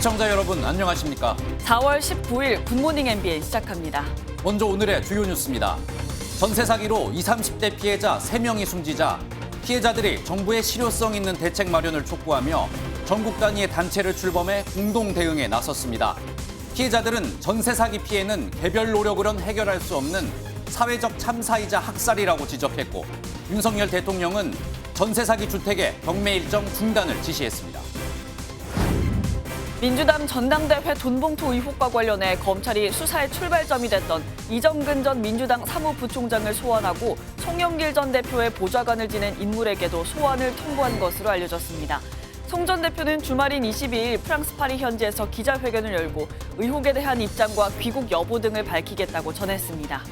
시청자 여러분 안녕하십니까? 4월 19일 굿모닝 MBN 시작합니다. 먼저 오늘의 주요 뉴스입니다. 전세 사기로 20, 30대 피해자 3명이 숨지자 피해자들이 정부의 실효성 있는 대책 마련을 촉구하며 전국 단위의 단체를 출범해 공동 대응에 나섰습니다. 피해자들은 전세 사기 피해는 개별 노력으론 해결할 수 없는 사회적 참사이자 학살이라고 지적했고 윤석열 대통령은 전세 사기 주택의 경매 일정 중단을 지시했습니다. 민주당 전당대회 돈봉투 의혹과 관련해 검찰이 수사의 출발점이 됐던 이정근 전 민주당 사무부총장을 소환하고 송영길 전 대표의 보좌관을 지낸 인물에게도 소환을 통보한 것으로 알려졌습니다. 송 전 대표는 주말인 22일 프랑스 파리 현지에서 기자회견을 열고 의혹에 대한 입장과 귀국 여부 등을 밝히겠다고 전했습니다.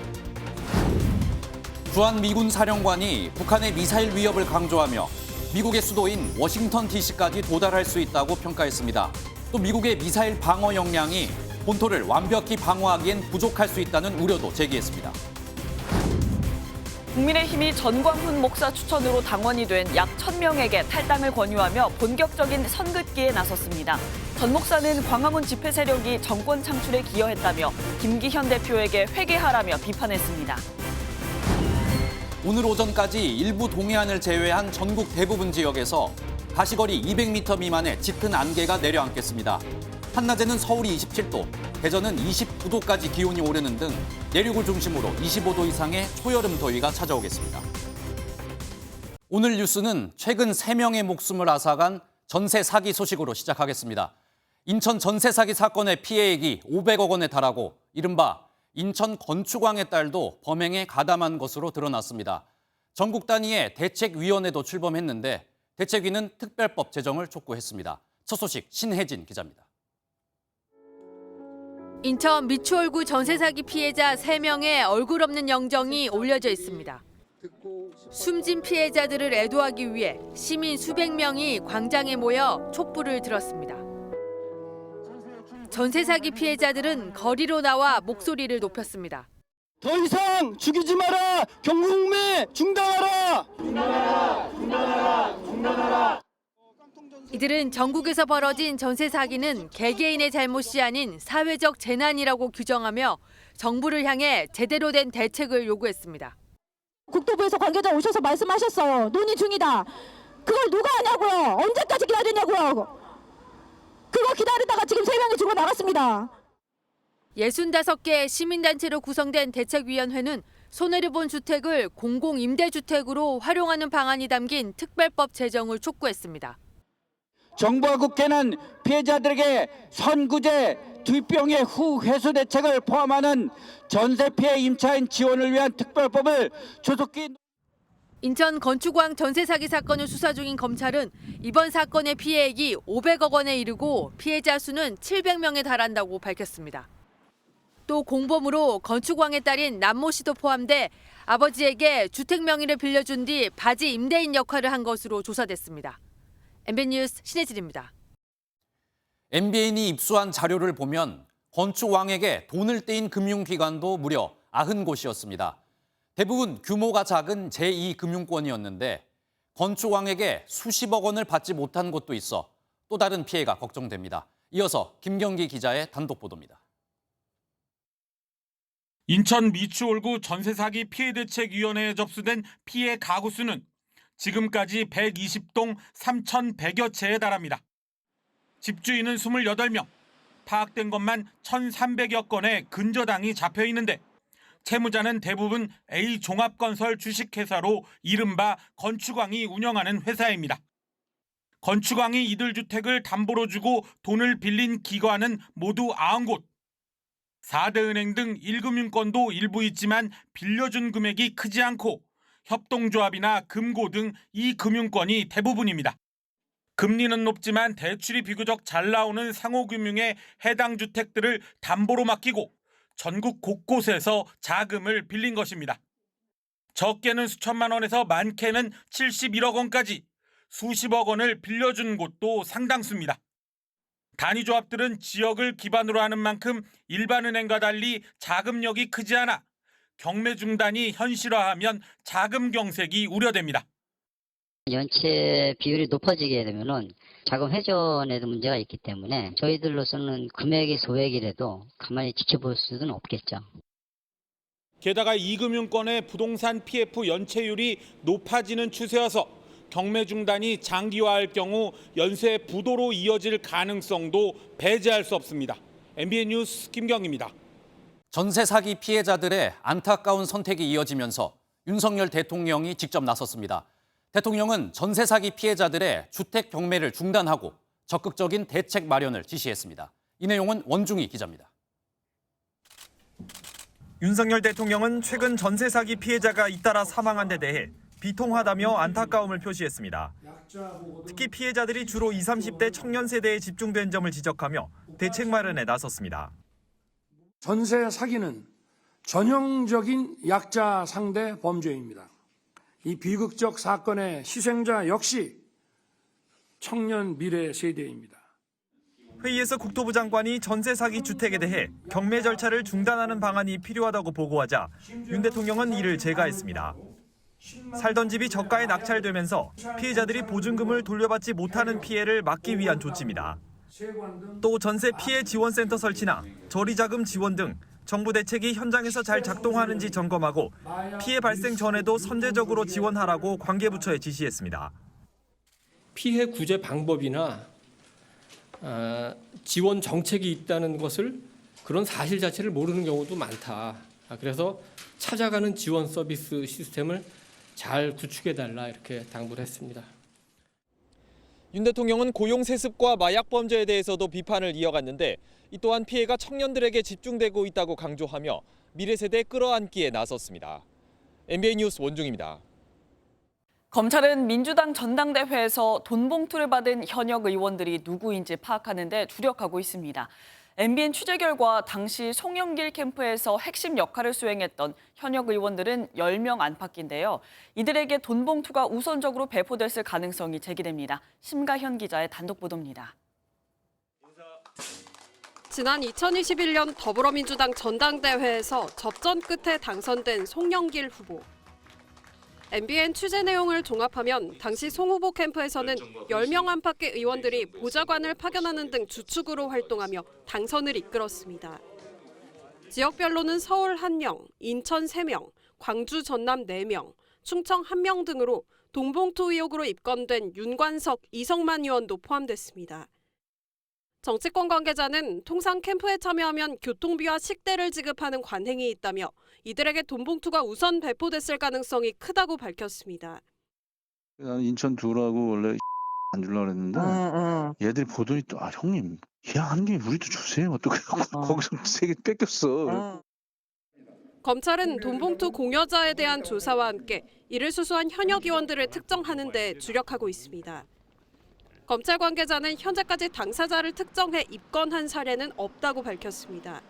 주한 미군 사령관이 북한의 미사일 위협을 강조하며 미국의 수도인 워싱턴 DC까지 도달할 수 있다고 평가했습니다. 또 미국의 미사일 방어 역량이 본토를 완벽히 방어하기엔 부족할 수 있다는 우려도 제기했습니다. 국민의힘이 전광훈 목사 추천으로 당원이 된 약 1,000명에게 탈당을 권유하며 본격적인 선긋기에 나섰습니다. 전 목사는 광화문 집회 세력이 정권 창출에 기여했다며 김기현 대표에게 회개하라며 비판했습니다. 오늘 오전까지 일부 동해안을 제외한 전국 대부분 지역에서 가시거리 200m 미만의 짙은 안개가 내려앉겠습니다. 한낮에는 서울이 27도, 대전은 29도까지 기온이 오르는 등 내륙을 중심으로 25도 이상의 초여름 더위가 찾아오겠습니다. 오늘 뉴스는 최근 3명의 목숨을 앗아간 전세 사기 소식으로 시작하겠습니다. 인천 전세 사기 사건의 피해액이 500억 원에 달하고 이른바 인천 건축왕의 딸도 범행에 가담한 것으로 드러났습니다. 전국 단위의 대책위원회도 출범했는데 대책위는 특별법 제정을 촉구했습니다. 첫 소식 신혜진 기자입니다. 인천 미추홀구 전세 사기 피해자 3명의 얼굴 없는 영정이 올려져 있습니다. 숨진 피해자들을 애도하기 위해 시민 수백 명이 광장에 모여 촛불을 들었습니다. 전세 사기 피해자들은 거리로 나와 목소리를 높였습니다. 더 이상 죽이지 마라! 경매 중단하라! 중단하라! 중단하라! 중단하라! 이들은 전국에서 벌어진 전세 사기는 개개인의 잘못이 아닌 사회적 재난이라고 규정하며 정부를 향해 제대로 된 대책을 요구했습니다. 국토부에서 관계자 오셔서 말씀하셨어요. 논의 중이다. 그걸 누가 하냐고요. 언제까지 기다리냐고요. 그거 기다리다가 지금 3명이 죽어 나갔습니다. 65개 시민단체로 구성된 대책위원회는 손해를 본 주택을 공공임대주택으로 활용하는 방안이 담긴 특별법 제정을 촉구했습니다. 정부와 국회는 피해자들에게 선구제, 뒷병의 후 회수 대책을 포함하는 전세 피해 임차인 지원을 위한 특별법을 조속히 인천 건축왕 전세 사기 사건을 수사 중인 검찰은 이번 사건의 피해액이 500억 원에 이르고 피해자 수는 700명에 달한다고 밝혔습니다. 또 공범으로 건축왕의 딸인 남모 씨도 포함돼 아버지에게 주택 명의를 빌려준 뒤 바지 임대인 역할을 한 것으로 조사됐습니다. MBN 뉴스 신혜진입니다. MBN이 입수한 자료를 보면 건축왕에게 돈을 떼인 금융기관도 무려 90곳이었습니다. 대부분 규모가 작은 제2금융권이었는데 건축왕에게 수십억 원을 받지 못한 곳도 있어 또 다른 피해가 걱정됩니다. 이어서 김경기 기자의 단독 보도입니다. 인천 미추홀구 전세사기 피해대책위원회에 접수된 피해 가구 수는 지금까지 120동 3,100여 채에 달합니다. 집주인은 28명, 파악된 것만 1,300여 건의 근저당이 잡혀 있는데 채무자는 대부분 A종합건설 주식회사로 이른바 건축왕이 운영하는 회사입니다. 건축왕이 이들 주택을 담보로 주고 돈을 빌린 기관은 모두 90곳. 4대 은행 등 1금융권도 일부 있지만 빌려준 금액이 크지 않고 협동조합이나 금고 등 2금융권이 대부분입니다. 금리는 높지만 대출이 비교적 잘 나오는 상호금융의 해당 주택들을 담보로 맡기고 전국 곳곳에서 자금을 빌린 것입니다. 적게는 수천만 원에서 많게는 71억 원까지 수십억 원을 빌려준 곳도 상당수입니다. 단위조합들은 지역을 기반으로 하는 만큼 일반 은행과 달리 자금력이 크지 않아 경매 중단이 현실화하면 자금 경색이 우려됩니다. 연체 비율이 높아지게 되면은 자금 회전에도 문제가 있기 때문에 저희들로서는 금액이 소액이라도 가만히 지켜볼 수는 없겠죠. 게다가 이금융권의 부동산 PF 연체율이 높아지는 추세여서 경매 중단이 장기화할 경우 연쇄 부도로 이어질 가능성도 배제할 수 없습니다. MBN 뉴스 김경입니다. 전세 사기 피해자들의 안타까운 선택이 이어지면서 윤석열 대통령이 직접 나섰습니다. 대통령은 전세 사기 피해자들의 주택 경매를 중단하고 적극적인 대책 마련을 지시했습니다. 이 내용은 원중희 기자입니다. 윤석열 대통령은 최근 전세 사기 피해자가 잇따라 사망한 데 대해 비통하다며 안타까움을 표시했습니다. 특히 피해자들이 주로 20, 30대 청년 세대에 집중된 점을 지적하며 대책 마련에 나섰습니다. 전세 사기는 전형적인 약자 상대 범죄입니다. 이 비극적 사건의 희생자 역시 청년 미래 세대입니다. 회의에서 국토부 장관이 전세 사기 주택에 대해 경매 절차를 중단하는 방안이 필요하다고 보고하자 윤 대통령은 이를 제가했습니다. 살던 집이 저가에 낙찰되면서 피해자들이 보증금을 돌려받지 못하는 피해를 막기 위한 조치입니다. 또 전세 피해 지원센터 설치나 저리자금 지원 등 정부 대책이 현장에서 잘 작동하는지 점검하고 피해 발생 전에도 선제적으로 지원하라고 관계부처에 지시했습니다. 피해 구제 방법이나 지원 정책이 있다는 것을 그런 사실 자체를 모르는 경우도 많다. 그래서 찾아가는 지원 서비스 시스템을 잘 구축해달라 이렇게 당부를 했습니다. 윤 대통령은 고용 세습과 마약 범죄에 대해서도 비판을 이어갔는데 이 또한 피해가 청년들에게 집중되고 있다고 강조하며 미래 세대 끌어안기에 나섰습니다. MBN 뉴스 원중입니다. 검찰은 민주당 전당대회에서 돈 봉투를 받은 현역 의원들이 누구인지 파악하는 데 주력하고 있습니다. MBN 취재 결과 당시 송영길 캠프에서 핵심 역할을 수행했던 현역 의원들은 10명 안팎인데요. 이들에게 돈 봉투가 우선적으로 배포됐을 가능성이 제기됩니다. 심가현 기자의 단독 보도입니다. 지난 2021년 더불어민주당 전당대회에서 접전 끝에 당선된 송영길 후보. MBN 취재 내용을 종합하면 당시 송 후보 캠프에서는 10명 안팎의 의원들이 보좌관을 파견하는 등 주축으로 활동하며 당선을 이끌었습니다. 지역별로는 서울 1명, 인천 3명, 광주 전남 4명, 충청 1명 등으로 돈봉투 의혹으로 입건된 윤관석, 이성만 의원도 포함됐습니다. 정치권 관계자는 통상 캠프에 참여하면 교통비와 식대를 지급하는 관행이 있다며 이들에게 돈봉투가 우선 배포됐을 가능성이 크다고 밝혔습니다. 나는 인천 주라고 원래 안 주려고 그랬는데 얘들이 보더니 또 형님 한 개 우리도 주세요. 또 거기서 3개 뺏겼어. 검찰은 돈봉투 공여자에 대한 조사와 함께 이를 수수한 현역 의원들을 특정하는 데 주력하고 있습니다. 검찰 관계자는 현재까지 당사자를 특정해 입건한 사례는 없다고 밝혔습니다.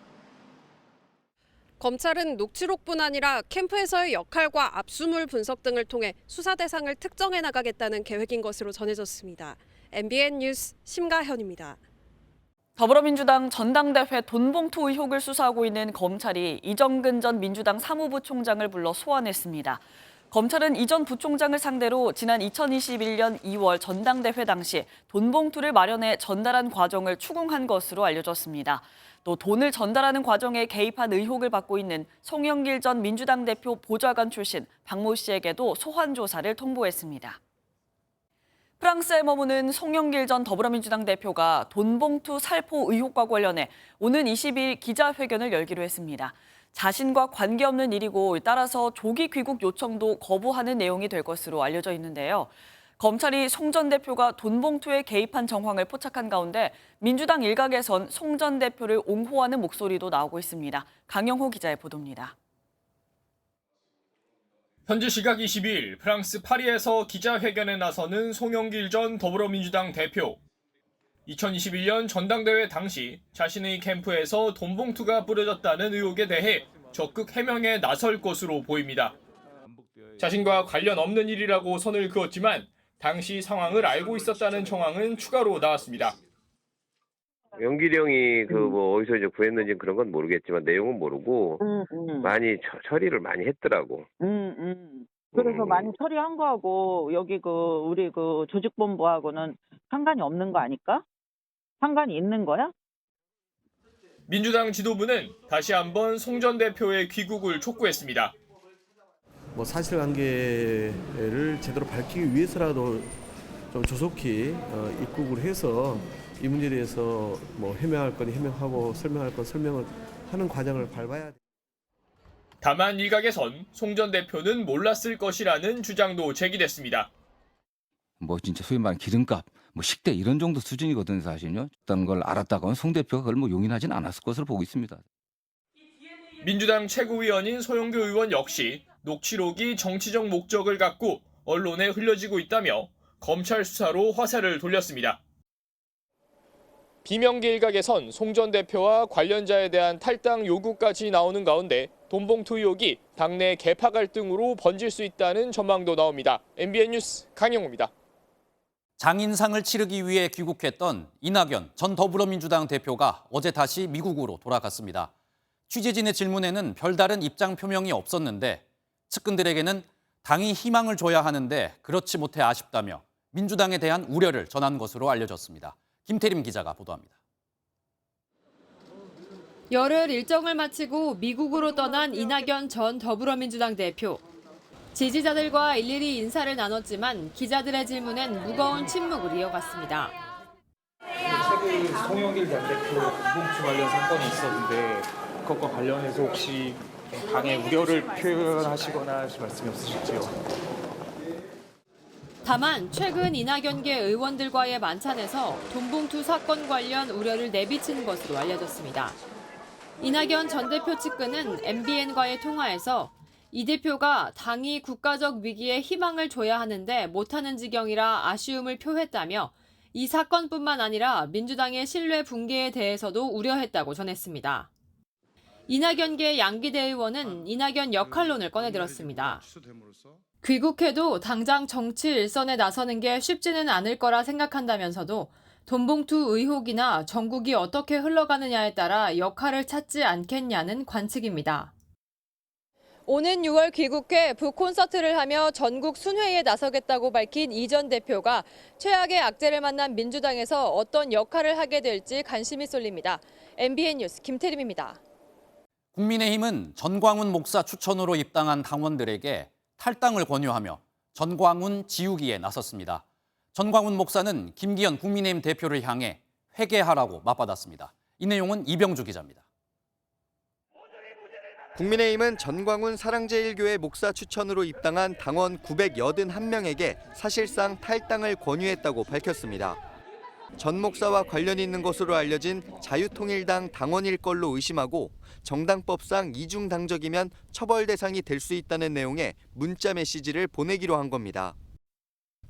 검찰은 녹취록뿐 아니라 캠프에서의 역할과 압수물 분석 등을 통해 수사 대상을 특정해 나가겠다는 계획인 것으로 전해졌습니다. MBN 뉴스 심가현입니다. 더불어민주당 전당대회 돈봉투 의혹을 수사하고 있는 검찰이 이정근 전 민주당 사무부총장을 불러 소환했습니다. 검찰은 이 전 부총장을 상대로 지난 2021년 2월 전당대회 당시 돈봉투를 마련해 전달한 과정을 추궁한 것으로 알려졌습니다. 또 돈을 전달하는 과정에 개입한 의혹을 받고 있는 송영길 전 민주당 대표 보좌관 출신 박모 씨에게도 소환 조사를 통보했습니다. 프랑스에 머무는 송영길 전 더불어민주당 대표가 돈봉투 살포 의혹과 관련해 오는 22일 기자회견을 열기로 했습니다. 자신과 관계없는 일이고 따라서 조기 귀국 요청도 거부하는 내용이 될 것으로 알려져 있는데요. 검찰이 송 전 대표가 돈봉투에 개입한 정황을 포착한 가운데 민주당 일각에선 송 전 대표를 옹호하는 목소리도 나오고 있습니다. 강영호 기자의 보도입니다. 현지 시각 22일 프랑스 파리에서 기자회견에 나서는 송영길 전 더불어민주당 대표. 2021년 전당대회 당시 자신의 캠프에서 돈봉투가 뿌려졌다는 의혹에 대해 적극 해명에 나설 것으로 보입니다. 자신과 관련 없는 일이라고 선을 그었지만 당시 상황을 알고 있었다는 정황은 추가로 나왔습니다. 영길이 형이 어디서 이제 구했는지 그런 건 모르겠지만 내용은 모르고 많이 처리를 많이 했더라고. 그래서 많이 처리한 거하고 여기 우리 조직본부하고는 상관이 없는 거 아닐까? 상관이 있는 거야? 민주당 지도부는 다시 한번 송 전 대표의 귀국을 촉구했습니다. 사실관계를 제대로 밝히기 위해서라도 좀 조속히 입국을 해서 이 문제에 대해서 해명할 건 해명하고 설명할 건 설명을 하는 과정을 밟아야 돼. 다만 일각에선 송 전 대표는 몰랐을 것이라는 주장도 제기됐습니다. 진짜 소위 말하는 기름값, 식대 이런 정도 수준이거든요, 사실요. 어떤 걸 알았다고는 송 대표가 그걸 용인하진 않았을 것으로 보고 있습니다. 민주당 최고위원인 소영교 의원 역시 녹취록이 정치적 목적을 갖고 언론에 흘려지고 있다며 검찰 수사로 화살을 돌렸습니다. 비명계 일각에선 송 전 대표와 관련자에 대한 탈당 요구까지 나오는 가운데 돈봉투 의혹이 당내 계파 갈등으로 번질 수 있다는 전망도 나옵니다. MBN 뉴스 강영우입니다. 장인상을 치르기 위해 귀국했던 이낙연 전 더불어민주당 대표가 어제 다시 미국으로 돌아갔습니다. 취재진의 질문에는 별다른 입장 표명이 없었는데 측근들에게는 당이 희망을 줘야 하는데 그렇지 못해 아쉽다며 민주당에 대한 우려를 전한 것으로 알려졌습니다. 김태림 기자가 보도합니다. 열흘 일정을 마치고 미국으로 떠난 이낙연 전 더불어민주당 대표. 지지자들과 일일이 인사를 나눴지만 기자들의 질문엔 무거운 침묵을 이어갔습니다. 최근 송영길 전 대표 돈봉투 관련 사건이 있었는데 그것과 관련해서 혹시 당의 우려를 표현하시거나 하실 말씀이 없으실지요? 다만 최근 이낙연계 의원들과의 만찬에서 돈봉투 사건 관련 우려를 내비친 것으로 알려졌습니다. 이낙연 전 대표 측근은 MBN과의 통화에서 이 대표가 당이 국가적 위기에 희망을 줘야 하는데 못하는 지경이라 아쉬움을 표했다며 이 사건뿐만 아니라 민주당의 신뢰 붕괴에 대해서도 우려했다고 전했습니다. 이낙연계 양기대 의원은 이낙연 역할론을 꺼내들었습니다. 귀국해도 당장 정치 일선에 나서는 게 쉽지는 않을 거라 생각한다면서도 돈봉투 의혹이나 전국이 어떻게 흘러가느냐에 따라 역할을 찾지 않겠냐는 관측입니다. 오는 6월 귀국해 북콘서트를 하며 전국 순회에 나서겠다고 밝힌 이 전 대표가 최악의 악재를 만난 민주당에서 어떤 역할을 하게 될지 관심이 쏠립니다. MBN 뉴스 김태림입니다. 국민의힘은 전광훈 목사 추천으로 입당한 당원들에게 탈당을 권유하며 전광훈 지우기에 나섰습니다. 전광훈 목사는 김기현 국민의힘 대표를 향해 회개하라고 맞받았습니다. 이 내용은 이병주 기자입니다. 국민의힘은 전광훈 사랑제일교회 목사 추천으로 입당한 당원 981명에게 사실상 탈당을 권유했다고 밝혔습니다. 전 목사와 관련이 있는 것으로 알려진 자유통일당 당원일 걸로 의심하고 정당법상 이중당적이면 처벌 대상이 될 수 있다는 내용의 문자 메시지를 보내기로 한 겁니다.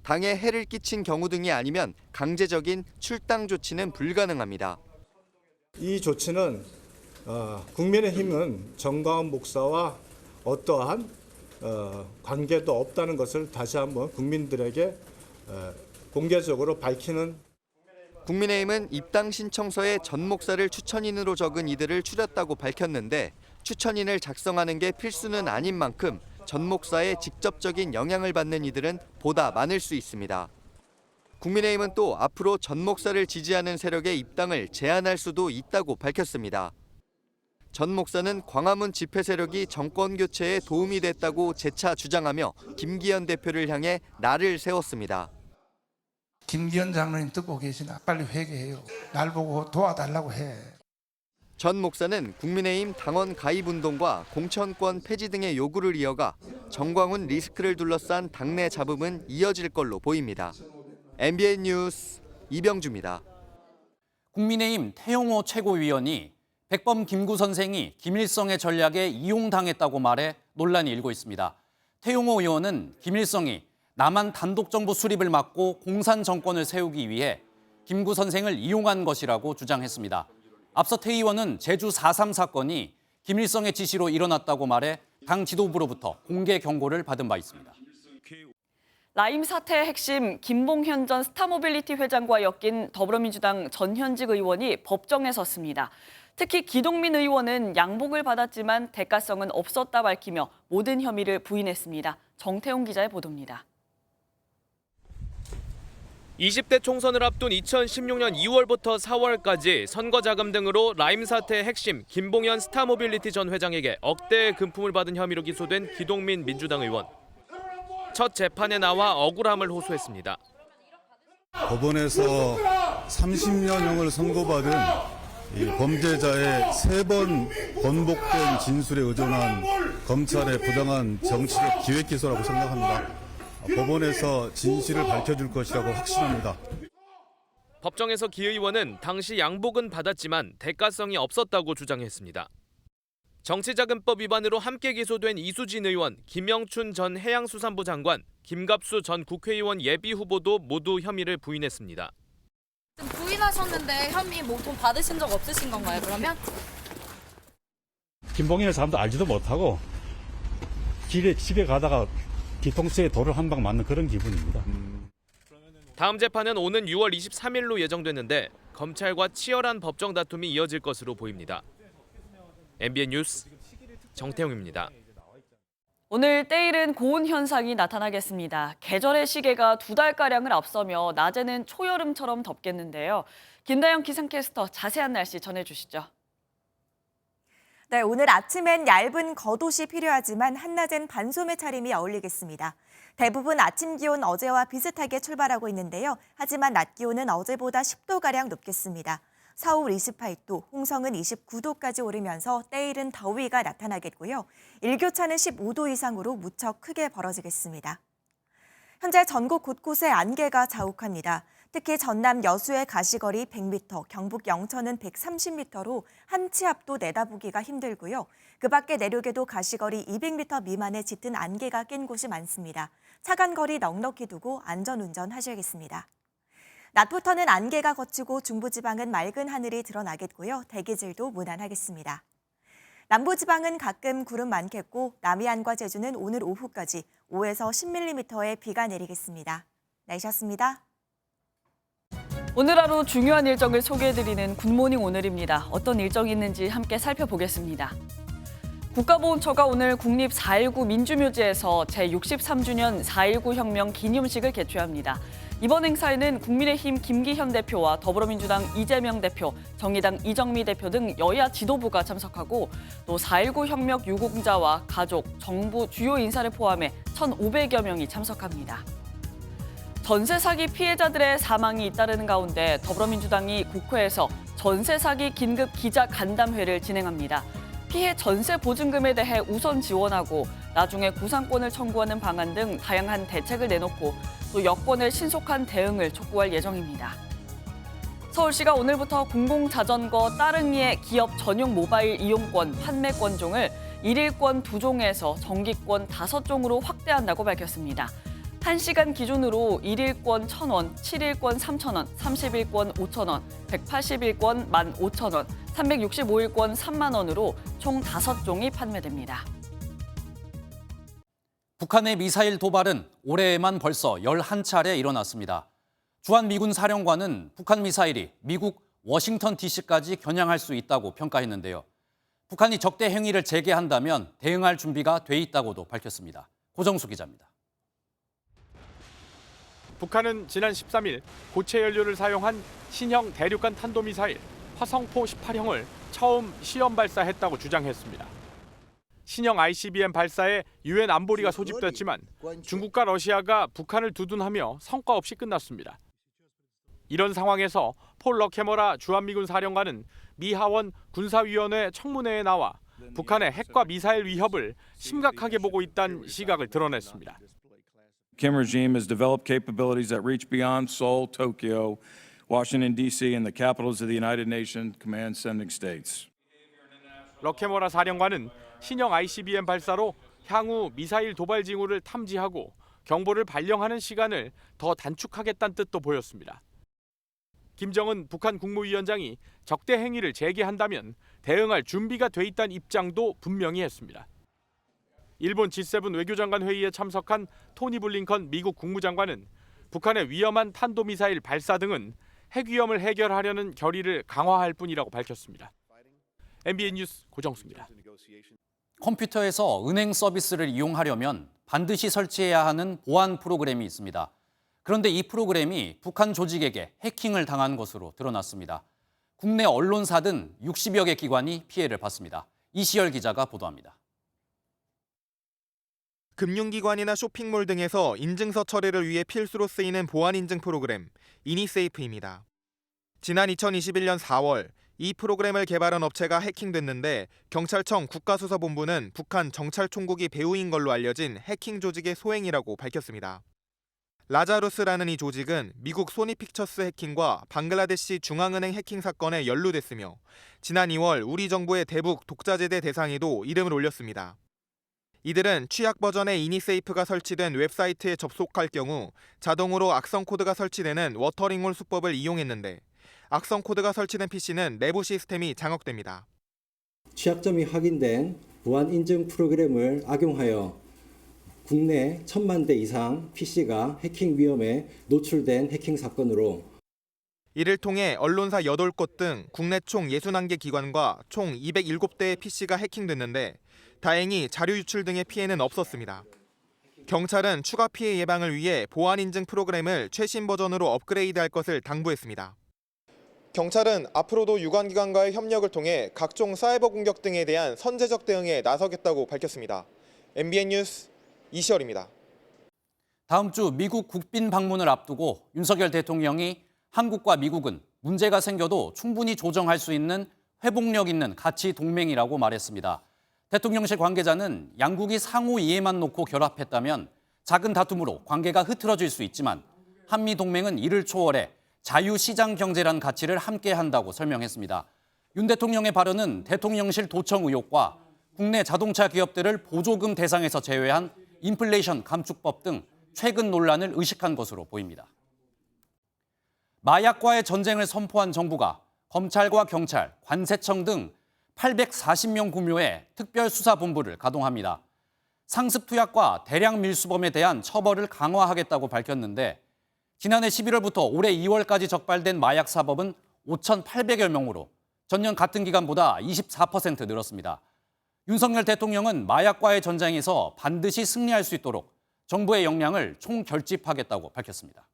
당에 해를 끼친 경우 등이 아니면 강제적인 출당 조치는 불가능합니다. 이 조치는 국민의힘은 전광훈 목사와 어떠한 관계도 없다는 것을 다시 한번 국민들에게 공개적으로 밝히는. 국민의힘은 입당 신청서에 전 목사를 추천인으로 적은 이들을 추렸다고 밝혔는데 추천인을 작성하는 게 필수는 아닌 만큼 전 목사의 직접적인 영향을 받는 이들은 보다 많을 수 있습니다. 국민의힘은 또 앞으로 전 목사를 지지하는 세력의 입당을 제한할 수도 있다고 밝혔습니다. 전 목사는 광화문 집회 세력이 정권 교체에 도움이 됐다고 재차 주장하며 김기현 대표를 향해 날을 세웠습니다. 김기현 장로님 듣고 계시나? 빨리 회개해요. 날 보고 도와달라고 해. 전 목사는 국민의힘 당원 가입운동과 공천권 폐지 등의 요구를 이어가 전광훈 리스크를 둘러싼 당내 잡음은 이어질 걸로 보입니다. MBN 뉴스 이병주입니다. 국민의힘 태용호 최고위원이 백범 김구 선생이 김일성의 전략에 이용당했다고 말해 논란이 일고 있습니다. 태용호 의원은 김일성이 남한 단독정부 수립을 막고 공산 정권을 세우기 위해 김구 선생을 이용한 것이라고 주장했습니다. 앞서 태 의원은 제주 4.3 사건이 김일성의 지시로 일어났다고 말해 당 지도부로부터 공개 경고를 받은 바 있습니다. 라임 사태의 핵심 김봉현 전 스타모빌리티 회장과 엮인 더불어민주당 전현직 의원이 법정에 섰습니다. 특히 기동민 의원은 양복을 받았지만 대가성은 없었다 밝히며 모든 혐의를 부인했습니다. 정태용 기자의 보도입니다. 20대 총선을 앞둔 2016년 2월부터 4월까지 선거 자금 등으로 라임 사태의 핵심 김봉현 스타모빌리티 전 회장에게 억대의 금품을 받은 혐의로 기소된 기동민 민주당 의원. 첫 재판에 나와 억울함을 호소했습니다. 법원에서 30년형을 선고받은 이 범죄자의 3번 번복된 진술에 의존한 검찰의 부당한 정치적 기획 기소라고 생각합니다. 법원에서 진실을 밝혀줄 것이라고 확신합니다. 법정에서 기 의원은 당시 양복은 받았지만 대가성이 없었다고 주장했습니다. 정치자금법 위반으로 함께 기소된 이수진 의원, 김영춘 전 해양수산부 장관, 김갑수 전 국회의원 예비후보도 모두 혐의를 부인했습니다. 부인하셨는데 혐의 뭐 돈 받으신 적 없으신 건가요, 그러면? 김봉현의 사람도 알지도 못하고 길에 집에 가다가 뒤통수에 돌을 한 방 맞는 그런 기분입니다. 다음 재판은 오는 6월 23일로 예정됐는데 검찰과 치열한 법정 다툼이 이어질 것으로 보입니다. MBN 뉴스 정태웅입니다. 오늘 때이른 고온 현상이 나타나겠습니다. 계절의 시계가 2달가량을 앞서며 낮에는 초여름처럼 덥겠는데요. 김다영 기상캐스터 자세한 날씨 전해주시죠. 네, 오늘 아침엔 얇은 겉옷이 필요하지만 한낮엔 반소매 차림이 어울리겠습니다. 대부분 아침 기온 어제와 비슷하게 출발하고 있는데요. 하지만 낮 기온은 어제보다 10도가량 높겠습니다. 서울 28도, 홍성은 29도까지 오르면서 때이른 더위가 나타나겠고요. 일교차는 15도 이상으로 무척 크게 벌어지겠습니다. 현재 전국 곳곳에 안개가 자욱합니다. 특히 전남 여수의 가시거리 100m, 경북 영천은 130m로 한 치 앞도 내다보기가 힘들고요. 그 밖에 내륙에도 가시거리 200m 미만의 짙은 안개가 낀 곳이 많습니다. 차간거리 넉넉히 두고 안전운전 하셔야겠습니다. 낮부터는 안개가 걷히고 중부지방은 맑은 하늘이 드러나겠고요. 대기질도 무난하겠습니다. 남부지방은 가끔 구름 많겠고 남해안과 제주는 오늘 오후까지 5에서 10mm의 비가 내리겠습니다. 날씨였습니다. 오늘 하루 중요한 일정을 소개해드리는 굿모닝 오늘입니다. 어떤 일정이 있는지 함께 살펴보겠습니다. 국가보훈처가 오늘 국립 4.19 민주묘지에서 제63주년 4.19 혁명 기념식을 개최합니다. 이번 행사에는 국민의힘 김기현 대표와 더불어민주당 이재명 대표, 정의당 이정미 대표 등 여야 지도부가 참석하고 또 4.19 혁명 유공자와 가족, 정부 주요 인사를 포함해 1,500여 명이 참석합니다. 전세 사기 피해자들의 사망이 잇따르는 가운데 더불어민주당이 국회에서 전세 사기 긴급 기자 간담회를 진행합니다. 피해 전세 보증금에 대해 우선 지원하고 나중에 구상권을 청구하는 방안 등 다양한 대책을 내놓고 또 여권의 신속한 대응을 촉구할 예정입니다. 서울시가 오늘부터 공공자전거 따릉이의 기업 전용 모바일 이용권 판매권종을 1일권 2종에서 정기권 5종으로 확대한다고 밝혔습니다. 1시간 기준으로 1일권 1,000원, 7일권 3,000원, 30일권 5,000원, 180일권 15,000원, 365일권 3만 원으로 총 5종이 판매됩니다. 북한의 미사일 도발은 올해에만 벌써 11차례 일어났습니다. 주한미군 사령관은 북한 미사일이 미국 워싱턴 DC까지 겨냥할 수 있다고 평가했는데요. 북한이 적대 행위를 재개한다면 대응할 준비가 돼 있다고도 밝혔습니다. 고정수 기자입니다. 북한은 지난 13일 고체 연료를 사용한 신형 대륙간 탄도미사일 화성포 18형을 처음 시험 발사했다고 주장했습니다. 신형 ICBM 발사에 유엔 안보리가 소집됐지만 중국과 러시아가 북한을 두둔하며 성과 없이 끝났습니다. 이런 상황에서 폴 러케머라 주한미군 사령관은 미 하원 군사위원회 청문회에 나와 북한의 핵과 미사일 위협을 심각하게 보고 있다는 시각을 드러냈습니다. Kim regime has developed capabilities that reach beyond Seoul, Tokyo, Washington, D.C., and the capitals of the United Nations command sending states. 러케머라 사령관은 신형 ICBM 발사로 향후 미사일 도발 징후를 탐지하고 경보를 발령하는 시간을 더 단축하겠다는 뜻도 보였습니다. 김정은 북한 국무위원장이 적대 행위를 재개한다면 대응할 준비가 돼 있다는 입장도 분명히 했습니다. 일본 G7 외교장관 회의에 참석한 토니 블링컨 미국 국무장관은 북한의 위험한 탄도미사일 발사 등은 핵 위험을 해결하려는 결의를 강화할 뿐이라고 밝혔습니다. MBN 뉴스 고정수입니다. 컴퓨터에서 은행 서비스를 이용하려면 반드시 설치해야 하는 보안 프로그램이 있습니다. 그런데 이 프로그램이 북한 조직에게 해킹을 당한 것으로 드러났습니다. 국내 언론사 등 60여 개 기관이 피해를 봤습니다. 이시열 기자가 보도합니다. 금융기관이나 쇼핑몰 등에서 인증서 처리를 위해 필수로 쓰이는 보안 인증 프로그램 이니세이프입니다. 지난 2021년 4월 이 프로그램을 개발한 업체가 해킹됐는데 경찰청 국가수사본부는 북한 정찰총국이 배후인 걸로 알려진 해킹 조직의 소행이라고 밝혔습니다. 라자루스라는 이 조직은 미국 소니픽처스 해킹과 방글라데시 중앙은행 해킹 사건에 연루됐으며 지난 2월 우리 정부의 대북 독자제대 대상에도 이름을 올렸습니다. 이들은 취약 버전의 이니세이프가 설치된 웹사이트에 접속할 경우 자동으로 악성 코드가 설치되는 워터링홀 수법을 이용했는데 악성 코드가 설치된 PC는 내부 시스템이 장악됩니다. 취약점이 확인된 보안 인증 프로그램을 악용하여 국내 1,000만 대 이상 PC가 해킹 위험에 노출된 해킹 사건으로 이를 통해 언론사 8곳 등 국내 총 61개 기관과 총 207대의 PC가 해킹됐는데 다행히 자료 유출 등의 피해는 없었습니다. 경찰은 추가 피해 예방을 위해 보안 인증 프로그램을 최신 버전으로 업그레이드할 것을 당부했습니다. 경찰은 앞으로도 유관기관과의 협력을 통해 각종 사이버 공격 등에 대한 선제적 대응에 나서겠다고 밝혔습니다. MBN 뉴스 이시열입니다. 다음 주 미국 국빈 방문을 앞두고 윤석열 대통령이 한국과 미국은 문제가 생겨도 충분히 조정할 수 있는 회복력 있는 가치 동맹이라고 말했습니다. 대통령실 관계자는 양국이 상호 이해만 놓고 결합했다면 작은 다툼으로 관계가 흐트러질 수 있지만 한미 동맹은 이를 초월해 자유시장 경제란 가치를 함께 한다고 설명했습니다. 윤 대통령의 발언은 대통령실 도청 의혹과 국내 자동차 기업들을 보조금 대상에서 제외한 인플레이션 감축법 등 최근 논란을 의식한 것으로 보입니다. 마약과의 전쟁을 선포한 정부가 검찰과 경찰, 관세청 등 840명 규모의 특별수사본부를 가동합니다. 상습 투약과 대량 밀수범에 대한 처벌을 강화하겠다고 밝혔는데 지난해 11월부터 올해 2월까지 적발된 마약 사범은 5,800여 명으로 전년 같은 기간보다 24% 늘었습니다. 윤석열 대통령은 마약과의 전쟁에서 반드시 승리할 수 있도록 정부의 역량을 총결집하겠다고 밝혔습니다.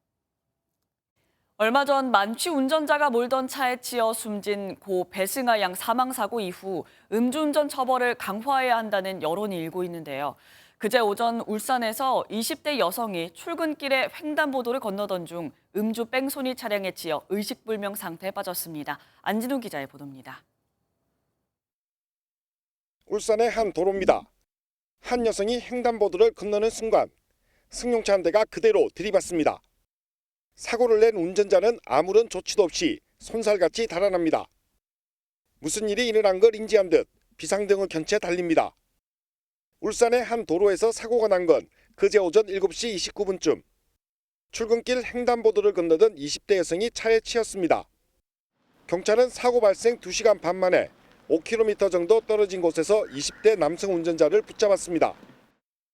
얼마 전 만취 운전자가 몰던 차에 치여 숨진 고 배승아 양 사망 사고 이후 음주운전 처벌을 강화해야 한다는 여론이 일고 있는데요. 그제 오전 울산에서 20대 여성이 출근길에 횡단보도를 건너던 중 음주 뺑소니 차량에 치여 의식불명 상태에 빠졌습니다. 안진우 기자의 보도입니다. 울산의 한 도로입니다. 한 여성이 횡단보도를 건너는 순간 승용차 한 대가 그대로 들이받습니다. 사고를 낸 운전자는 아무런 조치도 없이 손살같이 달아납니다. 무슨 일이 일어난 걸 인지한 듯 비상등을 켠 채 달립니다. 울산의 한 도로에서 사고가 난 건 그제 오전 7시 29분쯤. 출근길 횡단보도를 건너던 20대 여성이 차에 치였습니다. 경찰은 사고 발생 2시간 반 만에 5km 정도 떨어진 곳에서 20대 남성 운전자를 붙잡았습니다.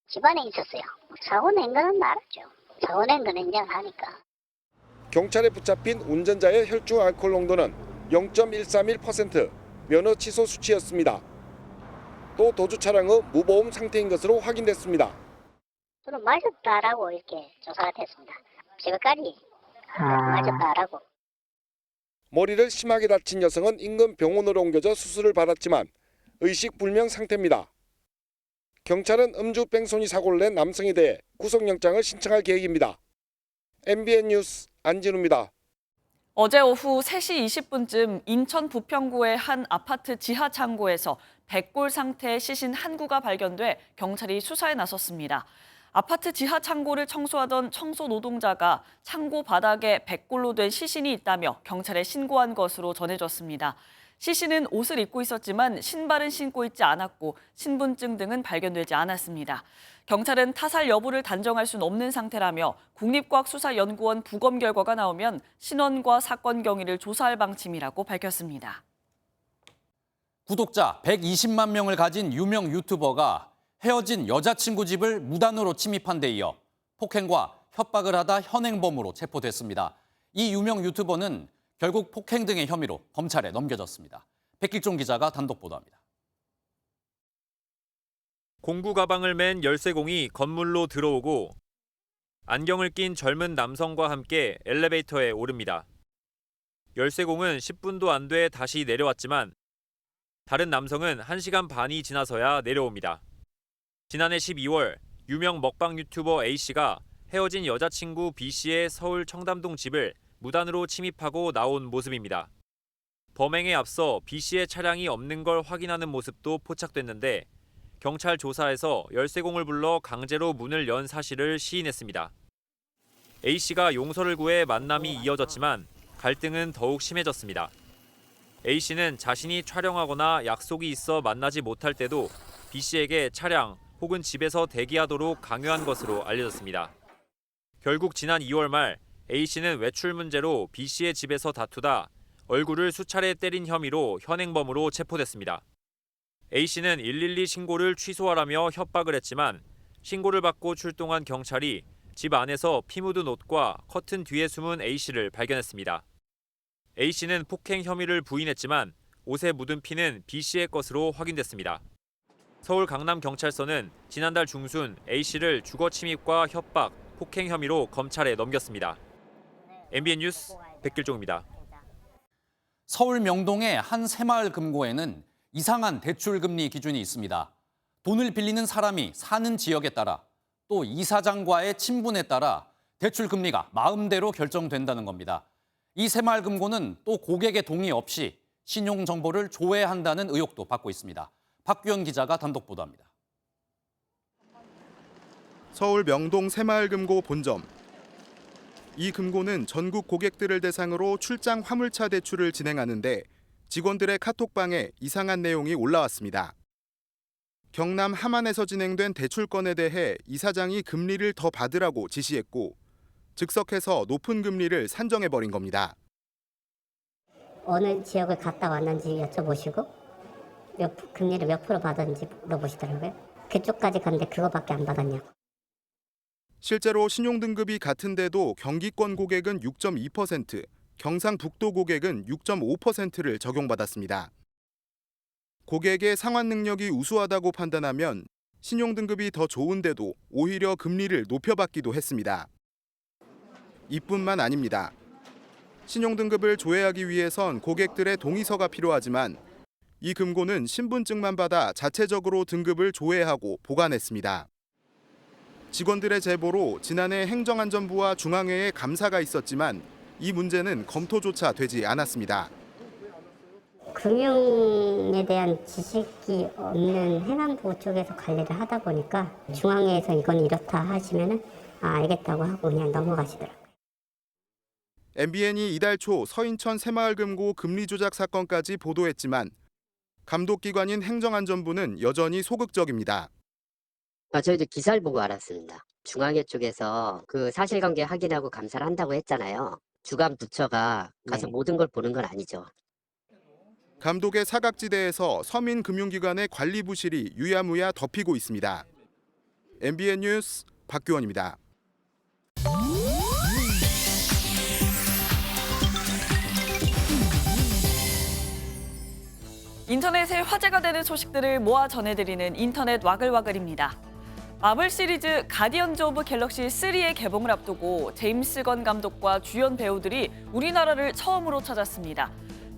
집안에 있었어요. 사고 낸 거는 알았죠. 사고 낸 건 인정하니까. 경찰에 붙잡힌 운전자의 혈중 알코올 농도는 0.131%, 면허 취소 수치였습니다. 또 도주 차량의 무보험 상태인 것으로 확인됐습니다. 저는 마셨다라고 이렇게 조사가 됐습니다. 지금까지 마셨다라고. 머리를 심하게 다친 여성은 인근 병원으로 옮겨져 수술을 받았지만 의식불명 상태입니다. 경찰은 음주 뺑소니 사고를 낸 남성에 대해 구속영장을 신청할 계획입니다. MBN 뉴스 안진우입니다. 어제 오후 3시 20분쯤 인천 부평구의 한 아파트 지하 창고에서 백골 상태의 시신 한 구가 발견돼 경찰이 수사에 나섰습니다. 아파트 지하 창고를 청소하던 청소 노동자가 창고 바닥에 백골로 된 시신이 있다며 경찰에 신고한 것으로 전해졌습니다. 시신은 옷을 입고 있었지만 신발은 신고 있지 않았고 신분증 등은 발견되지 않았습니다. 경찰은 타살 여부를 단정할 수는 없는 상태라며 국립과학수사연구원 부검 결과가 나오면 신원과 사건 경위를 조사할 방침이라고 밝혔습니다. 구독자 120만 명을 가진 유명 유튜버가 헤어진 여자친구 집을 무단으로 침입한 데 이어 폭행과 협박을 하다 현행범으로 체포됐습니다. 이 유명 유튜버는 결국 폭행 등의 혐의로 검찰에 넘겨졌습니다. 백길종 기자가 단독 보도합니다. 공구 가방을 맨 열쇠공이 건물로 들어오고 안경을 낀 젊은 남성과 함께 엘리베이터에 오릅니다. 열쇠공은 10분도 안 돼 다시 내려왔지만 다른 남성은 1시간 반이 지나서야 내려옵니다. 지난해 12월 유명 먹방 유튜버 A씨가 헤어진 여자친구 B씨의 서울 청담동 집을 무단으로 침입하고 나온 모습입니다. 범행에 앞서 B씨의 차량이 없는 걸 확인하는 모습도 포착됐는데 경찰 조사에서 열쇠공을 불러 강제로 문을 연 사실을 시인했습니다. A씨가 용서를 구해 만남이 이어졌지만 갈등은 더욱 심해졌습니다. A씨는 자신이 촬영하거나 약속이 있어 만나지 못할 때도 B씨에게 차량 혹은 집에서 대기하도록 강요한 것으로 알려졌습니다. 결국 지난 2월 말 A씨는 외출 문제로 B씨의 집에서 다투다 얼굴을 수차례 때린 혐의로 현행범으로 체포됐습니다. A씨는 112 신고를 취소하라며 협박을 했지만 신고를 받고 출동한 경찰이 집 안에서 피 묻은 옷과 커튼 뒤에 숨은 A씨를 발견했습니다. A씨는 폭행 혐의를 부인했지만 옷에 묻은 피는 B씨의 것으로 확인됐습니다. 서울 강남경찰서는 지난달 중순 A씨를 주거 침입과 협박, 폭행 혐의로 검찰에 넘겼습니다. MBN 뉴스 백길종입니다. 서울 명동의 한 새마을 금고에는 이상한 대출 금리 기준이 있습니다. 돈을 빌리는 사람이 사는 지역에 따라 또 이사장과의 친분에 따라 대출 금리가 마음대로 결정된다는 겁니다. 이 새마을 금고는 또 고객의 동의 없이 신용 정보를 조회한다는 의혹도 받고 있습니다. 박규현 기자가 단독 보도합니다. 서울 명동 새마을금고 본점. 이 금고는 전국 고객들을 대상으로 출장 화물차 대출을 진행하는데 직원들의 카톡방에 이상한 내용이 올라왔습니다. 경남 함안에서 진행된 대출건에 대해 이사장이 금리를 더 받으라고 지시했고 즉석해서 높은 금리를 산정해버린 겁니다. 어느 지역을 갔다 왔는지 여쭤보시고 금리를 몇 프로 받았는지 물어보시더라고요. 그쪽까지 갔는데 그거밖에 안 받았냐고. 실제로 신용등급이 같은데도 경기권 고객은 6.2%, 경상북도 고객은 6.5%를 적용받았습니다. 고객의 상환 능력이 우수하다고 판단하면 신용등급이 더 좋은데도 오히려 금리를 높여받기도 했습니다. 이뿐만 아닙니다. 신용등급을 조회하기 위해선 고객들의 동의서가 필요하지만 이 금고는 신분증만 받아 자체적으로 등급을 조회하고 보관했습니다. 직원들의 제보로 지난해 행정안전부와 중앙회에 감사가 있었지만 이 문제는 검토조차 되지 않았습니다. 금융에 대한 지식이 없는 행안부 쪽에서 관리를 하다 보니까 중앙회에서 이건 이렇다 하시면은 알겠다고 하고 그냥 넘어가시더라고요. MBN이 이달 초 서인천 새마을금고 금리 조작 사건까지 보도했지만 감독기관인 행정안전부는 여전히 소극적입니다. 저희도 기사를 보고 알았습니다. 중앙회 쪽에서 그 사실관계 확인하고 감사를 한다고 했잖아요. 주간 부처가 가서 모든 걸 보는 건 아니죠. 감독의 사각지대에서 서민금융기관의 관리 부실이 유야무야 덮이고 있습니다. MBN 뉴스 박규원입니다. 인터넷에 화제가 되는 소식들을 모아 전해드리는 인터넷 와글와글입니다. 마블 시리즈 가디언즈 오브 갤럭시 3의 개봉을 앞두고 제임스 건 감독과 주연 배우들이 우리나라를 처음으로 찾았습니다.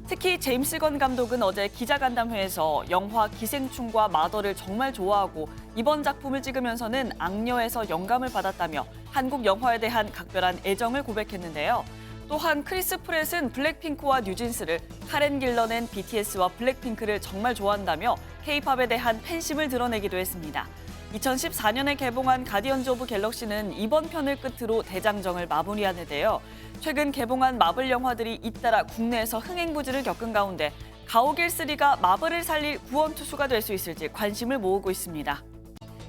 특히 제임스 건 감독은 어제 기자간담회에서 영화 기생충과 마더를 정말 좋아하고 이번 작품을 찍으면서는 악녀에서 영감을 받았다며 한국 영화에 대한 각별한 애정을 고백했는데요. 또한 크리스 프렛은 블랙핑크와 뉴진스를, 카렌 길런은 BTS와 블랙핑크를 정말 좋아한다며 K-팝에 대한 팬심을 드러내기도 했습니다. 2014년에 개봉한 가디언즈 오브 갤럭시는 이번 편을 끝으로 대장정을 마무리하는데요. 최근 개봉한 마블 영화들이 잇따라 국내에서 흥행부진을 겪은 가운데 가오갤 3가 마블을 살릴 구원투수가 될 수 있을지 관심을 모으고 있습니다.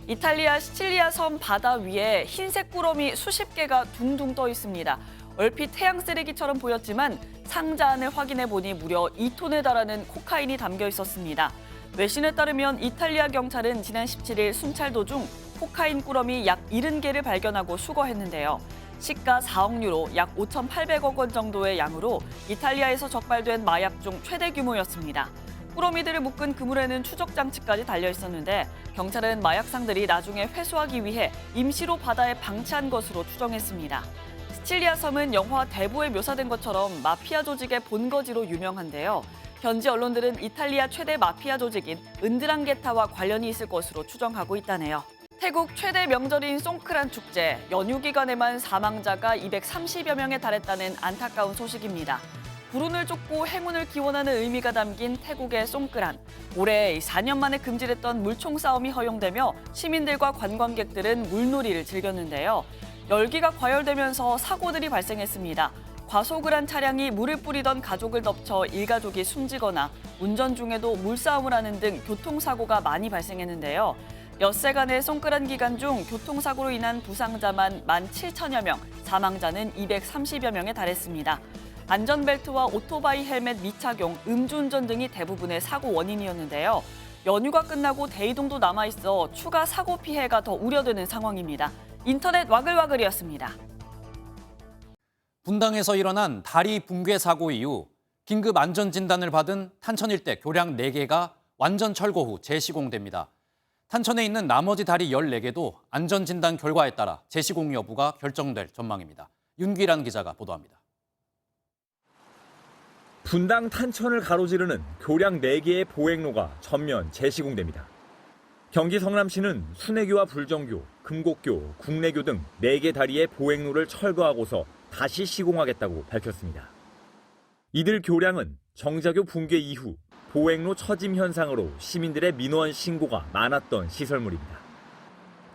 이탈리아 시칠리아 섬 바다 위에 흰색 꾸러미 수십 개가 둥둥 떠 있습니다. 얼핏 태양 쓰레기처럼 보였지만 상자 안을 확인해 보니 무려 2톤에 달하는 코카인이 담겨 있었습니다. 외신에 따르면 이탈리아 경찰은 지난 17일 순찰 도중 코카인 꾸러미 약 70개를 발견하고 수거했는데요. 시가 4억 유로, 약 5,800억 원 정도의 양으로 이탈리아에서 적발된 마약 중 최대 규모였습니다. 꾸러미들을 묶은 그물에는 추적 장치까지 달려 있었는데 경찰은 마약상들이 나중에 회수하기 위해 임시로 바다에 방치한 것으로 추정했습니다. 시칠리아 섬은 영화 대보에 묘사된 것처럼 마피아 조직의 본거지로 유명한데요. 현지 언론들은 이탈리아 최대 마피아 조직인 은드랑게타와 관련이 있을 것으로 추정하고 있다네요. 태국 최대 명절인 송크란 축제, 연휴 기간에만 사망자가 230여 명에 달했다는 안타까운 소식입니다. 불운을 쫓고 행운을 기원하는 의미가 담긴 태국의 송크란. 올해 4년 만에 금지됐던 물총 싸움이 허용되며 시민들과 관광객들은 물놀이를 즐겼는데요. 열기가 과열되면서 사고들이 발생했습니다. 과속을 한 차량이 물을 뿌리던 가족을 덮쳐 일가족이 숨지거나 운전 중에도 물싸움을 하는 등 교통사고가 많이 발생했는데요. 엿새간의 송크란 기간 중 교통사고로 인한 부상자만 17,000여 명, 사망자는 230여 명에 달했습니다. 안전벨트와 오토바이 헬멧 미착용, 음주운전 등이 대부분의 사고 원인이었는데요. 연휴가 끝나고 대이동도 남아있어 추가 사고 피해가 더 우려되는 상황입니다. 인터넷 와글와글이었습니다. 분당에서 일어난 다리 붕괴 사고 이후 긴급 안전진단을 받은 탄천 일대 교량 4개가 완전 철거 후 재시공됩니다. 탄천에 있는 나머지 다리 14개도 안전진단 결과에 따라 재시공 여부가 결정될 전망입니다. 윤기란 기자가 보도합니다. 분당 탄천을 가로지르는 교량 4개의 보행로가 전면 재시공됩니다. 경기 성남시는 순회교와 불정교, 금곡교, 국내교 등 4개 다리의 보행로를 철거하고서 다시 시공하겠다고 밝혔습니다. 이들 교량은 정자교 붕괴 이후 보행로 처짐 현상으로 시민들의 민원 신고가 많았던 시설물입니다.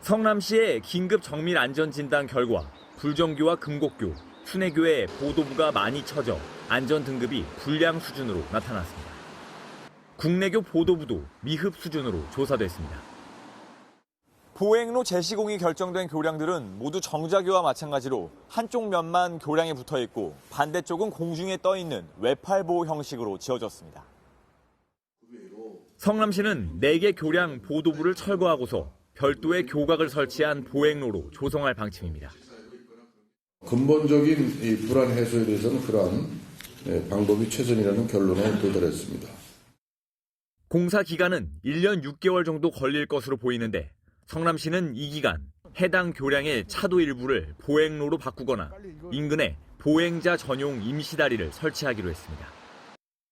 성남시의 긴급 정밀 안전진단 결과 불정교와 금곡교, 순회교에 보도부가 많이 처져 안전 등급이 불량 수준으로 나타났습니다. 국내교 보도부도 미흡 수준으로 조사됐습니다. 보행로 재시공이 결정된 교량들은 모두 정자교와 마찬가지로 한쪽 면만 교량에 붙어 있고 반대쪽은 공중에 떠 있는 외팔보 형식으로 지어졌습니다. 성남시는 4개 교량 보도부를 철거하고서 별도의 교각을 설치한 보행로로 조성할 방침입니다. 근본적인 이 불안 해소에 대해서는 그러한 방법이 최선이라는 결론에 도달했습니다. 공사 기간은 1년 6개월 정도 걸릴 것으로 보이는데 성남시는 이 기간 해당 교량의 차도 일부를 보행로로 바꾸거나 인근에 보행자 전용 임시다리를 설치하기로 했습니다.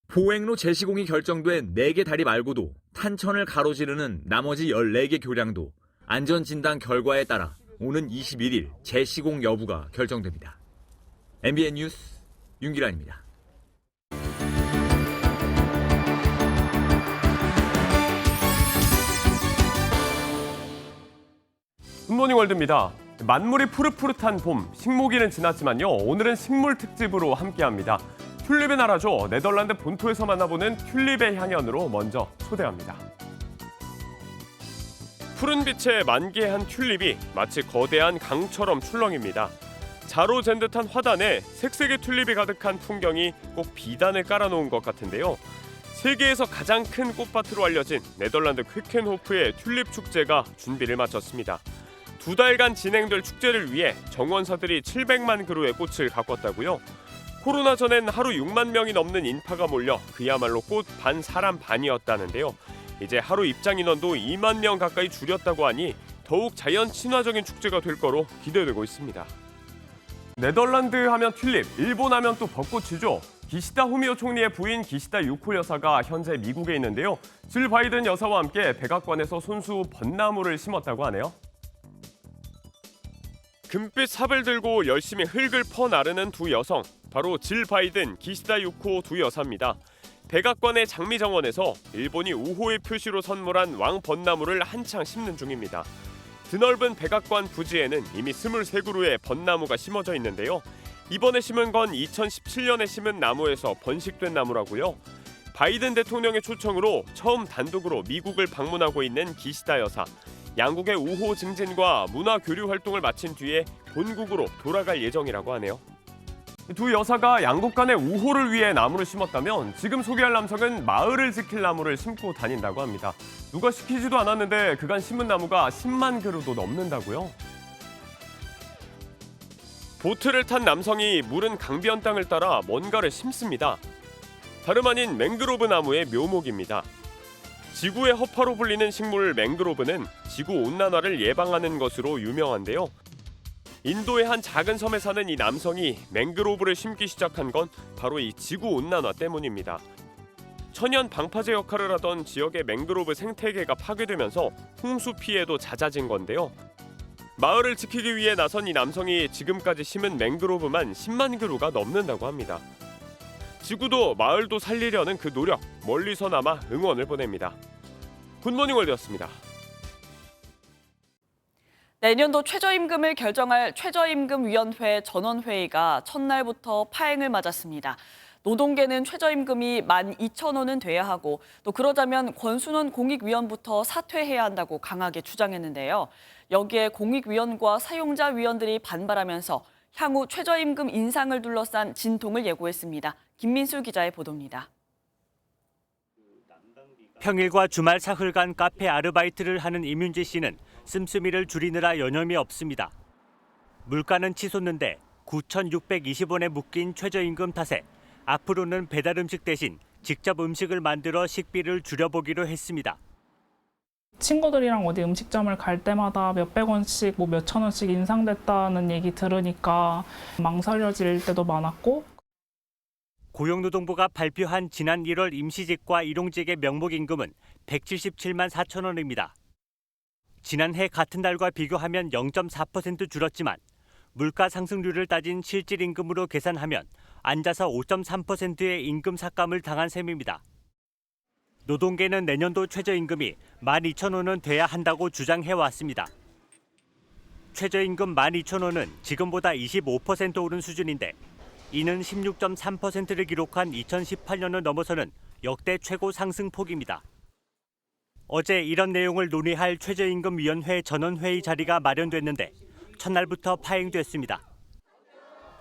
보행로 재시공이 결정된 4개 다리 말고도 탄천을 가로지르는 나머지 14개 교량도 안전진단 결과에 따라 오는 21일 재시공 여부가 결정됩니다. MBN 뉴스 윤기란입니다. 굿모닝 월드입니다. 만물이 푸릇푸릇한 봄, 식목일은 지났지만요. 오늘은 식물 특집으로 함께합니다. 튤립의 나라죠. 네덜란드 본토에서 만나보는 튤립의 향연으로 먼저 초대합니다. 푸른 빛에 만개한 튤립이 마치 거대한 강처럼 출렁입니다. 자로 잰 듯한 화단에 색색의 튤립이 가득한 풍경이 꼭 비단을 깔아놓은 것 같은데요. 세계에서 가장 큰 꽃밭으로 알려진 네덜란드 퀴켄호프의 튤립 축제가 준비를 마쳤습니다. 2달간 진행될 축제를 위해 정원사들이 700만 그루의 꽃을 가꿨다고요. 코로나 전엔 하루 6만 명이 넘는 인파가 몰려 그야말로 꽃 반 사람 반이었다는데요. 이제 하루 입장 인원도 2만 명 가까이 줄였다고 하니 더욱 자연 친화적인 축제가 될 거로 기대되고 있습니다. 네덜란드 하면 튤립, 일본 하면 또 벚꽃이죠. 기시다 후미오 총리의 부인 기시다 유코 여사가 현재 미국에 있는데요. 질 바이든 여사와 함께 백악관에서 손수 벚나무를 심었다고 하네요. 금빛 삽을 들고 열심히 흙을 퍼나르는 두 여성, 바로 질 바이든, 기시다 유코 두 여사입니다. 백악관의 장미정원에서 일본이 우호의 표시로 선물한 왕벚나무를 한창 심는 중입니다. 드넓은 백악관 부지에는 이미 23그루의 벚나무가 심어져 있는데요. 이번에 심은 건 2017년에 심은 나무에서 번식된 나무라고요. 바이든 대통령의 초청으로 처음 단독으로 미국을 방문하고 있는 기시다 여사. 양국의 우호 증진과 문화 교류 활동을 마친 뒤에 본국으로 돌아갈 예정이라고 하네요. 두 여사가 양국 간의 우호를 위해 나무를 심었다면 지금 소개할 남성은 마을을 지킬 나무를 심고 다닌다고 합니다. 누가 시키지도 않았는데 그간 심은 나무가 10만 그루도 넘는다고요? 보트를 탄 남성이 무른 강변 땅을 따라 뭔가를 심습니다. 다름 아닌 맹그로브 나무의 묘목입니다. 지구의 허파로 불리는 식물 맹그로브는 지구 온난화를 예방하는 것으로 유명한데요. 인도의 한 작은 섬에 사는 이 남성이 맹그로브를 심기 시작한 건 바로 이 지구 온난화 때문입니다. 천연 방파제 역할을 하던 지역의 맹그로브 생태계가 파괴되면서 홍수 피해도 잦아진 건데요. 마을을 지키기 위해 나선 이 남성이 지금까지 심은 맹그로브만 10만 그루가 넘는다고 합니다. 지구도 마을도 살리려는 그 노력, 멀리서나마 응원을 보냅니다. 굿모닝 월드였습니다. 내년도 최저임금을 결정할 최저임금위원회 전원회의가 첫날부터 파행을 맞았습니다. 노동계는 최저임금이 12,000원은 돼야 하고 또 그러자면 권순원 공익위원부터 사퇴해야 한다고 강하게 주장했는데요. 여기에 공익위원과 사용자위원들이 반발하면서 향후 최저임금 인상을 둘러싼 진통을 예고했습니다. 김민수 기자의 보도입니다. 평일과 주말 사흘간 카페 아르바이트를 하는 이문지 씨는 씀씀이를 줄이느라 여념이 없습니다. 물가는 치솟는데 9,620원에 묶인 최저임금 탓에 앞으로는 배달 음식 대신 직접 음식을 만들어 식비를 줄여보기로 했습니다. 친구들이랑 어디 음식점을 갈 때마다 몇백 원씩, 몇천 원씩 인상됐다는 얘기 들으니까 망설여질 때도 많았고. 고용노동부가 발표한 지난 1월 임시직과 일용직의 명목임금은 177만 4천 원입니다. 지난해 같은 달과 비교하면 0.4% 줄었지만 물가 상승률을 따진 실질임금으로 계산하면 앉아서 5.3%의 임금 삭감을 당한 셈입니다. 노동계는 내년도 최저임금이 12,000원은 돼야 한다고 주장해왔습니다. 최저임금 12,000원은 지금보다 25% 오른 수준인데 이는 16.3%를 기록한 2018년을 넘어서는 역대 최고 상승폭입니다. 어제 이런 내용을 논의할 최저임금위원회 전원회의 자리가 마련됐는데 첫날부터 파행됐습니다.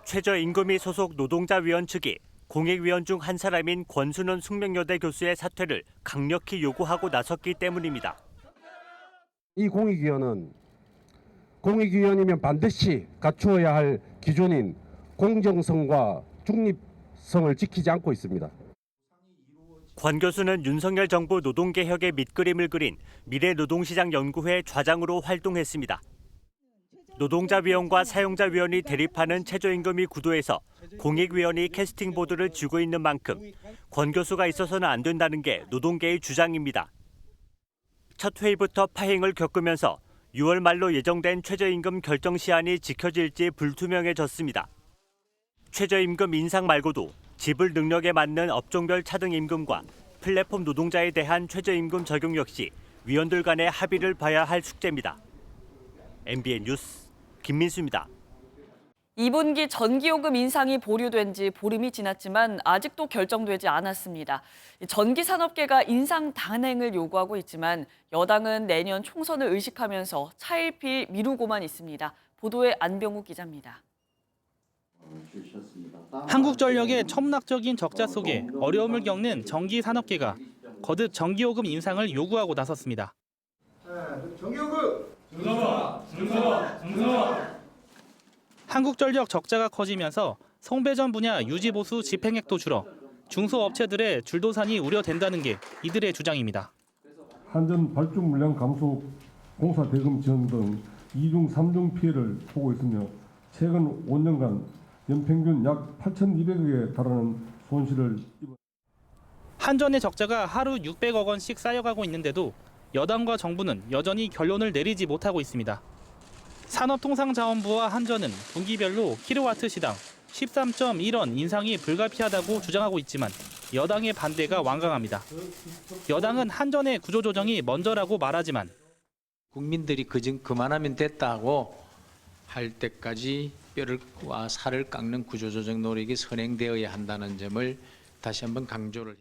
최저임금위 소속 노동자위원 측이 공익위원 중 한 사람인 권순원 숙명여대 교수의 사퇴를 강력히 요구하고 나섰기 때문입니다. 이 공익위원은 공익위원이면 반드시 갖추어야 할 기준인 공정성과 중립성을 지키지 않고 있습니다. 권 교수는 윤석열 정부 노동개혁의 밑그림을 그린 미래노동시장연구회 좌장으로 활동했습니다. 노동자위원과 사용자위원이 대립하는 최저임금위 구도에서 공익위원이 캐스팅 보드를 쥐고 있는 만큼 권 교수가 있어서는 안 된다는 게 노동계의 주장입니다. 첫 회의부터 파행을 겪으면서 6월 말로 예정된 최저임금 결정 시한이 지켜질지 불투명해졌습니다. 최저임금 인상 말고도 지불 능력에 맞는 업종별 차등 임금과 플랫폼 노동자에 대한 최저임금 적용 역시 위원들 간의 합의를 봐야 할 숙제입니다. MBN 뉴스 김민수입니다. 2분기 전기요금 인상이 보류된 지 보름이 지났지만 아직도 결정되지 않았습니다. 전기산업계가 인상 단행을 요구하고 있지만 여당은 내년 총선을 의식하면서 차일피일 미루고만 있습니다. 보도에 안병욱 기자입니다. 한국전력의 천문학적인 적자 속에 어려움을 겪는 전기산업계가 거듭 전기요금 인상을 요구하고 나섰습니다. 전기요금! 정상화! 한국전력 적자가 커지면서 송배전 분야 유지보수 집행액도 줄어 중소업체들의 줄도산이 우려된다는 게 이들의 주장입니다. 한전 발주 물량 감소, 공사 대금 지원 등 2중 3중 피해를 보고 있으며 최근 5년간 연평균 약 8,200억에 달하는 손실을 한전의 적자가 하루 600억 원씩 쌓여가고 있는데도 여당과 정부는 여전히 결론을 내리지 못하고 있습니다. 산업통상자원부와 한전은 분기별로 킬로와트 시당 13.1원 인상이 불가피하다고 주장하고 있지만 여당의 반대가 완강합니다. 여당은 한전의 구조조정이 먼저라고 말하지만 국민들이 그만하면 됐다고 할 때까지 뼈와 살을 깎는 구조조정 노력이 선행되어야 한다는 점을 다시 한번 강조를.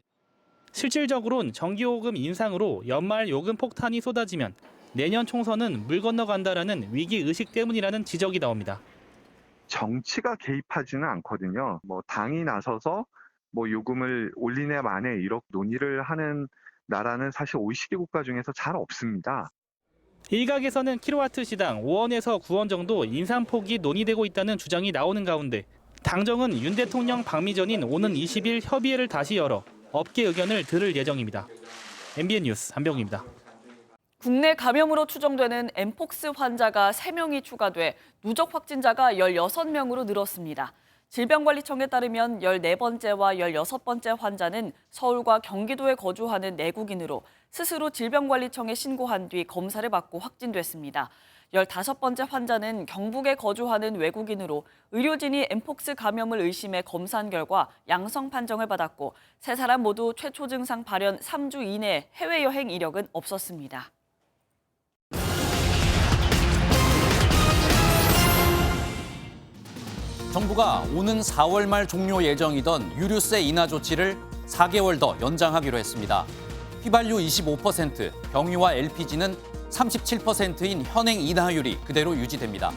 실질적으로는 전기요금 인상으로 연말 요금 폭탄이 쏟아지면 내년 총선은 물 건너간다라는 위기의식 때문이라는 지적이 나옵니다. 정치가 개입하지는 않거든요. 당이 나서서 요금을 올리냐 마냐 이렇게 논의를 하는 나라는 사실 OECD 국가 중에서 잘 없습니다. 일각에서는 킬로와트 시당 5원에서 9원 정도 인상폭이 논의되고 있다는 주장이 나오는 가운데 당정은 윤 대통령 방미 전인 오는 20일 협의회를 다시 열어 업계 의견을 들을 예정입니다. MBN 뉴스 한병우입니다. 국내 감염으로 추정되는 엠폭스 환자가 3명이 추가돼 누적 확진자가 16명으로 늘었습니다. 질병관리청에 따르면 14번째와 16번째 환자는 서울과 경기도에 거주하는 내국인으로 스스로 질병관리청에 신고한 뒤 검사를 받고 확진됐습니다. 15번째 환자는 경북에 거주하는 외국인으로 의료진이 엠폭스 감염을 의심해 검사한 결과 양성 판정을 받았고 3사람 모두 최초 증상 발현 3주 이내 해외여행 이력은 없었습니다. 정부가 오는 4월 말 종료 예정이던 유류세 인하 조치를 4개월 더 연장하기로 했습니다. 휘발유 25%, 경유와 LPG는 37%인 현행 인하율이 그대로 유지됩니다.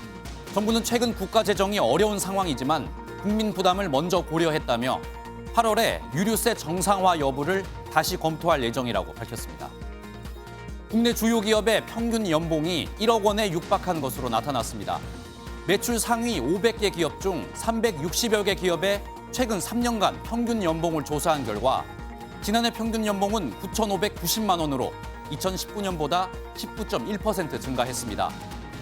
정부는 최근 국가 재정이 어려운 상황이지만 국민 부담을 먼저 고려했다며 8월에 유류세 정상화 여부를 다시 검토할 예정이라고 밝혔습니다. 국내 주요 기업의 평균 연봉이 1억 원에 육박한 것으로 나타났습니다. 매출 상위 500개 기업 중 360여 개 기업의 최근 3년간 평균 연봉을 조사한 결과 지난해 평균 연봉은 9,590만 원으로 2019년보다 19.1% 증가했습니다.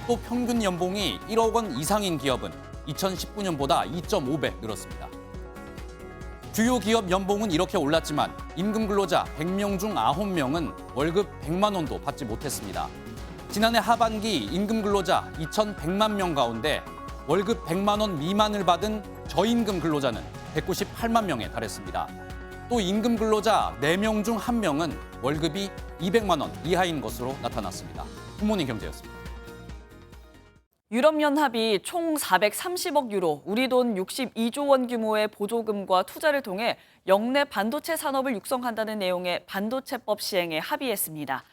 또 평균 연봉이 1억 원 이상인 기업은 2019년보다 2.5배 늘었습니다. 주요 기업 연봉은 이렇게 올랐지만 임금 근로자 100명 중 9명은 월급 100만 원도 받지 못했습니다. 지난해 하반기 임금 근로자 2,100만 명 가운데 월급 100만 원 미만을 받은 저임금 근로자는 198만 명에 달했습니다. 또 임금 근로자 4명 중 1명은 월급이 200만 원 이하인 것으로 나타났습니다. 굿모닝 경제였습니다. 유럽연합이 총 430억 유로, 우리 돈 62조 원 규모의 보조금과 투자를 통해 영내 반도체 산업을 육성한다는 내용의 반도체법 시행에 합의했습니다.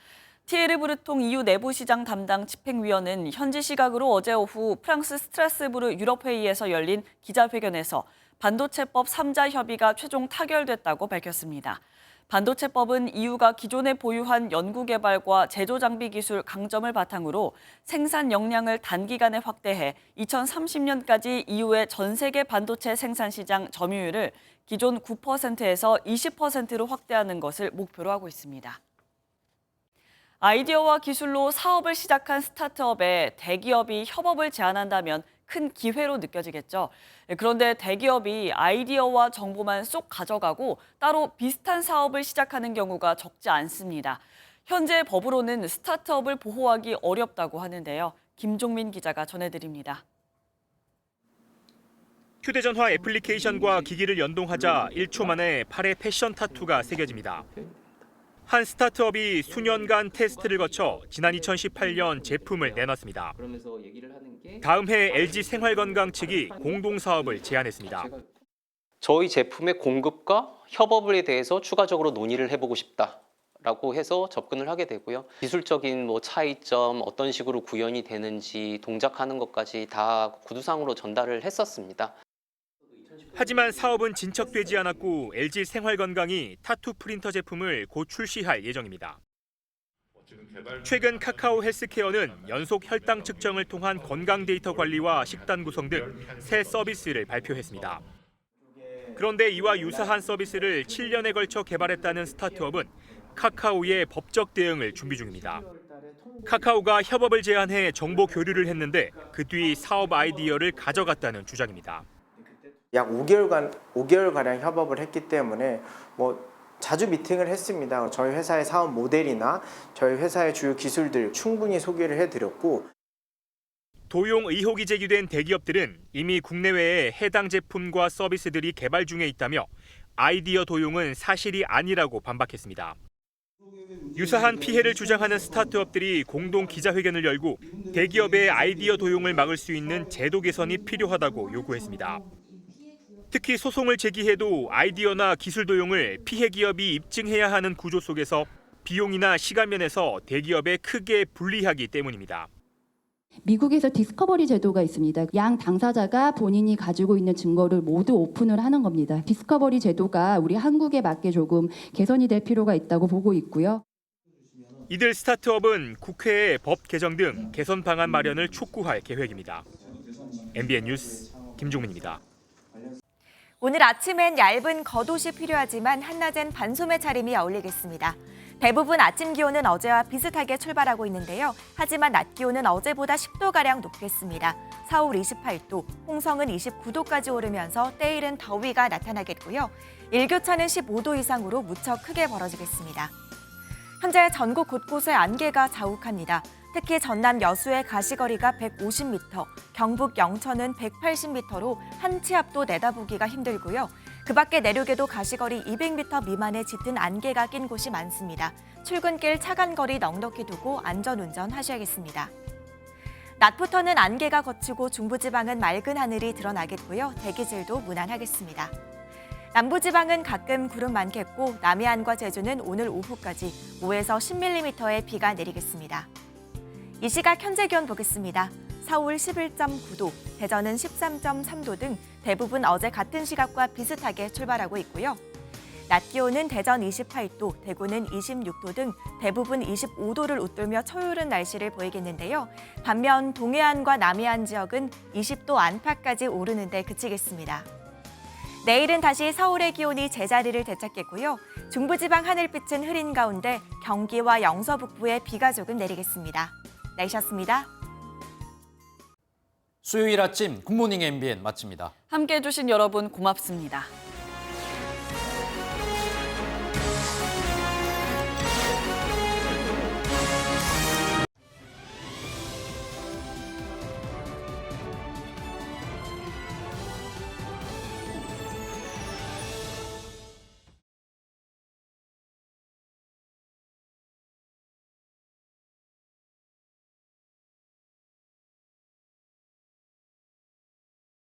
티에르 브르통 EU 내부시장 담당 집행위원은 현지 시각으로 어제 오후 프랑스 스트라스부르 유럽회의에서 열린 기자회견에서 반도체법 3자 협의가 최종 타결됐다고 밝혔습니다. 반도체법은 EU가 기존에 보유한 연구개발과 제조장비 기술 강점을 바탕으로 생산 역량을 단기간에 확대해 2030년까지 EU의 전 세계 반도체 생산 시장 점유율을 기존 9%에서 20%로 확대하는 것을 목표로 하고 있습니다. 아이디어와 기술로 사업을 시작한 스타트업에 대기업이 협업을 제안한다면 큰 기회로 느껴지겠죠. 그런데 대기업이 아이디어와 정보만 쏙 가져가고 따로 비슷한 사업을 시작하는 경우가 적지 않습니다. 현재 법으로는 스타트업을 보호하기 어렵다고 하는데요. 김종민 기자가 전해드립니다. 휴대전화 애플리케이션과 기기를 연동하자 1초 만에 팔에 패션 타투가 새겨집니다. 한 스타트업이 수년간 테스트를 거쳐 지난 2018년 제품을 내놨습니다. 다음 해 LG 생활건강 측이 공동사업을 제안했습니다. 저희 제품의 공급과 협업에 대해서 추가적으로 논의를 해보고 싶다라고 해서 접근을 하게 되고요. 기술적인 차이점, 어떤 식으로 구현이 되는지 동작하는 것까지 다 구두상으로 전달을 했었습니다. 하지만 사업은 진척되지 않았고 LG 생활건강이 타투 프린터 제품을 곧 출시할 예정입니다. 최근 카카오 헬스케어는 연속 혈당 측정을 통한 건강 데이터 관리와 식단 구성 등 새 서비스를 발표했습니다. 그런데 이와 유사한 서비스를 7년에 걸쳐 개발했다는 스타트업은 카카오의 법적 대응을 준비 중입니다. 카카오가 협업을 제안해 정보 교류를 했는데 그 뒤 사업 아이디어를 가져갔다는 주장입니다. 약 5개월가량 협업을 했기 때문에 자주 미팅을 했습니다. 저희 회사의 사업 모델이나 저희 회사의 주요 기술들 충분히 소개를 해드렸고 도용 의혹이 제기된 대기업들은 이미 국내외에 해당 제품과 서비스들이 개발 중에 있다며 아이디어 도용은 사실이 아니라고 반박했습니다. 유사한 피해를 주장하는 스타트업들이 공동 기자회견을 열고 대기업의 아이디어 도용을 막을 수 있는 제도 개선이 필요하다고 요구했습니다. 특히 소송을 제기해도 아이디어나 기술 도용을 피해 기업이 입증해야 하는 구조 속에서 비용이나 시간 면에서 대기업에 크게 불리하기 때문입니다. 미국에서 디스커버리 제도가 있습니다. 양 당사자가 본인이 가지고 있는 증거를 모두 오픈을 하는 겁니다. 디스커버리 제도가 우리 한국에 맞게 조금 개선이 될 필요가 있다고 보고 있고요. 이들 스타트업은 국회에 법 개정 등 개선 방안 마련을 촉구할 계획입니다. MBN 뉴스 김종민입니다. 오늘 아침엔 얇은 겉옷이 필요하지만 한낮엔 반소매 차림이 어울리겠습니다. 대부분 아침 기온은 어제와 비슷하게 출발하고 있는데요. 하지만 낮 기온은 어제보다 10도가량 높겠습니다. 서울 28도, 홍성은 29도까지 오르면서 때이른 더위가 나타나겠고요. 일교차는 15도 이상으로 무척 크게 벌어지겠습니다. 현재 전국 곳곳에 안개가 자욱합니다. 특히 전남 여수의 가시거리가 150m, 경북 영천은 180m로 한 치 앞도 내다보기가 힘들고요. 그 밖에 내륙에도 가시거리 200m 미만의 짙은 안개가 낀 곳이 많습니다. 출근길 차간거리 넉넉히 두고 안전운전 하셔야겠습니다. 낮부터는 안개가 걷히고 중부지방은 맑은 하늘이 드러나겠고요. 대기질도 무난하겠습니다. 남부지방은 가끔 구름 많겠고 남해안과 제주는 오늘 오후까지 5에서 10mm의 비가 내리겠습니다. 이 시각 현재 기온 보겠습니다. 서울 11.9도, 대전은 13.3도 등 대부분 어제 같은 시각과 비슷하게 출발하고 있고요. 낮 기온은 대전 28도, 대구는 26도 등 대부분 25도를 웃돌며 초요른 날씨를 보이겠는데요. 반면 동해안과 남해안 지역은 20도 안팎까지 오르는 데 그치겠습니다. 내일은 다시 서울의 기온이 제자리를 되찾겠고요. 중부지방 하늘빛은 흐린 가운데 경기와 영서 북부에 비가 조금 내리겠습니다. 날씨였습니다. 수요일 아침 굿모닝 MBN 마칩니다. 함께해 주신 여러분 고맙습니다.